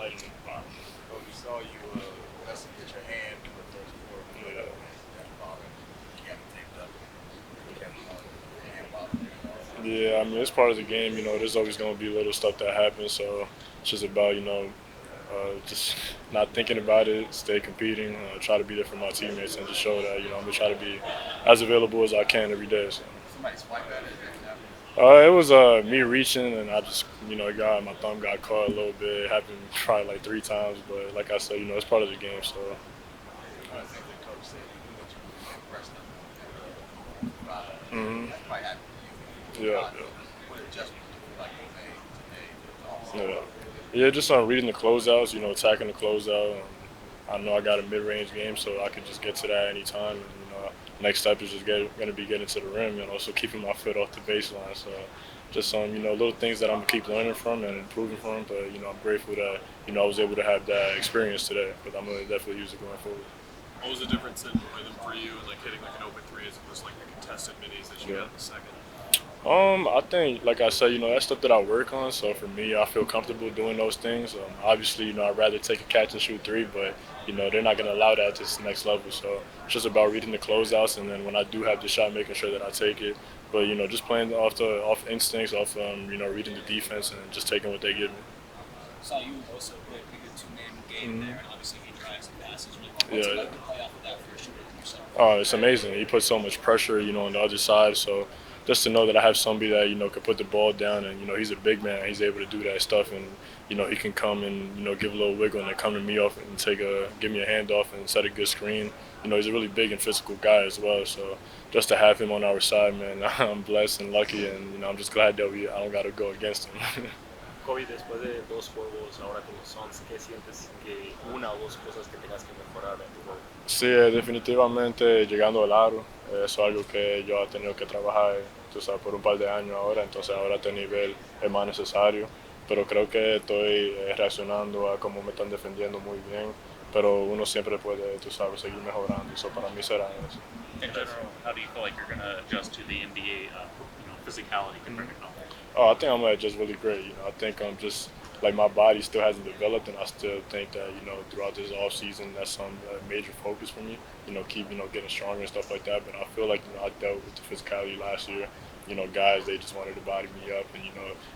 lighting the fire. Oh, we saw you messing with your hand in the first quarter. Yeah. You got it taped up. You kept your hand bothering you. Yeah, I mean, it's part of the game. There's always going to be little stuff that happens. So it's just about, just not thinking about it, stay competing, try to be there for my teammates, and just show that, I'm going to try to be as available as I can every day. So. Somebody swipe at it. It was me reaching, and I just, my thumb got caught a little bit. It happened probably like 3 times, but like I said, it's part of the game. So. I think the coach said that you impressed them. Mm-hmm. That probably happened to you. Yeah. What adjustment do you feel like you made today? Yeah, just on reading the closeouts, attacking the closeout. I know I got a mid-range game, so I can just get to that anytime. And, next step is just going to be getting to the rim and also keeping my foot off the baseline. So just some, little things that I'm going to keep learning from and improving from. But, I'm grateful that, I was able to have that experience today. But I'm going to definitely use it going forward. What was the difference in rhythm for you, like hitting like an open three as opposed to like the contested minis that you got in the second? I think, like I said, that's stuff that I work on. So for me, I feel comfortable doing those things. Obviously, I'd rather take a catch and shoot three, but they're not going to allow that at this next level. So it's just about reading the closeouts, and then when I do have the shot, making sure that I take it. But just playing off instincts, off reading the defense, and just taking what they give me. Saw you also play a pretty good two-man game there, and obviously he drives and passes. What's Yeah. it like to play off of that for a shooter like yourself? Oh, it's amazing. He puts so much pressure, on the other side. So just to know that I have somebody that could put the ball down, and he's a big man. He's able to do that stuff, and he can come and give a little wiggle and then come to me off and give me a handoff and set a good screen. He's a really big and physical guy as well. So just to have him on our side, man, I'm blessed and lucky, and I'm just glad that I don't got to go against him. Koby, después de 2 juegos ahora con los Suns, ¿qué sientes que una o dos cosas que tengas que mejorar en tu juego? Sí, definitivamente llegando al aro, eso es algo que yo he tenido que trabajar, tú sabes, por un par de años ahora, entonces ahora a este nivel es más necesario, pero creo que estoy reaccionando a cómo me están defendiendo muy bien, pero uno siempre puede, tú sabes, seguir mejorando, eso para mí será eso. In general, how do you feel like you're going to adjust to the NBA physicality compared to college? Oh, I think I'm just really great. I think I'm just like my body still hasn't developed, and I still think that throughout this off season that's some major focus for me. Keep getting stronger and stuff like that. But I feel like I dealt with the physicality last year. Guys they just wanted to body me up and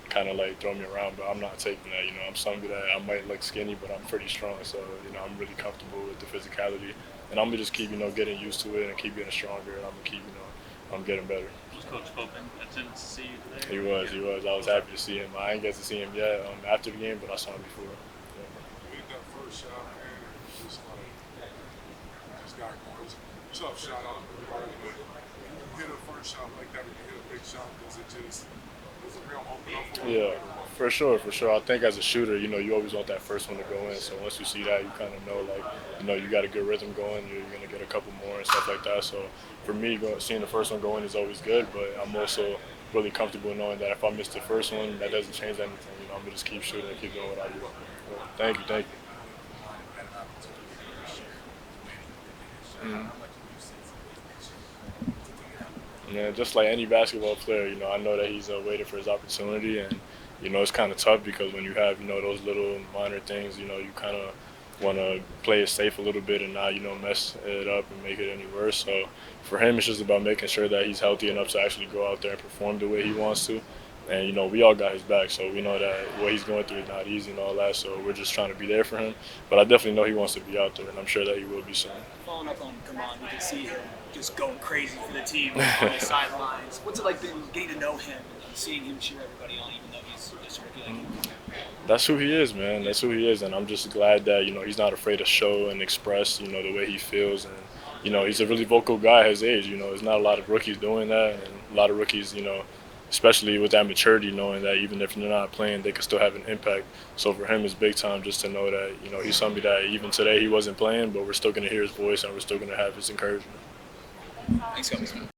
kind of like throw me around, but I'm not taking that. I'm somebody that I might look skinny, but I'm pretty strong. So I'm really comfortable with the physicality, and I'm gonna just keep getting used to it and keep getting stronger, and I'm gonna keep I'm getting better. Was Coach Pope in attendance to see you today? He was. I was happy to see him. I didn't get to see him yet after the game, but I saw him before. You hit that first shot, man. Just got going. It was a tough shot out of the party, but you hit a first shot like that, when you hit a big shot, does it real open up for you? Yeah, for sure. I think as a shooter, you always want that first one to go in. So once you see that, you kind of know, like, you got a good rhythm going. You're going to get a couple more and stuff like that. So for me, seeing the first one go in is always good. But I'm also really comfortable knowing that if I miss the first one, that doesn't change anything. I'm going to just keep shooting and keep doing what I do. So, thank you. Yeah, just like any basketball player, I know that he's waiting for his opportunity, and it's kind of tough because when you have those little minor things, you kind of want to play it safe a little bit and not mess it up and make it any worse. So for him, it's just about making sure that he's healthy enough to actually go out there and perform the way he wants to. And we all got his back, so we know that what he's going through is not easy and all that. So we're just trying to be there for him. But I definitely know he wants to be out there, and I'm sure that he will be soon. Following up on Khaman, you can see him just going crazy for the team on the sidelines. What's it like been getting to know him and seeing him cheer everybody on, even though he's just rookie? That's who he is, man. That's who he is, and I'm just glad that he's not afraid to show and express the way he feels, and he's a really vocal guy at his age. There's not a lot of rookies doing that, and a lot of rookies, especially with that maturity, knowing that even if they're not playing, they can still have an impact. So for him, it's big time just to know that he's somebody that even today he wasn't playing, but we're still going to hear his voice and we're still going to have his encouragement. Thanks, Koby.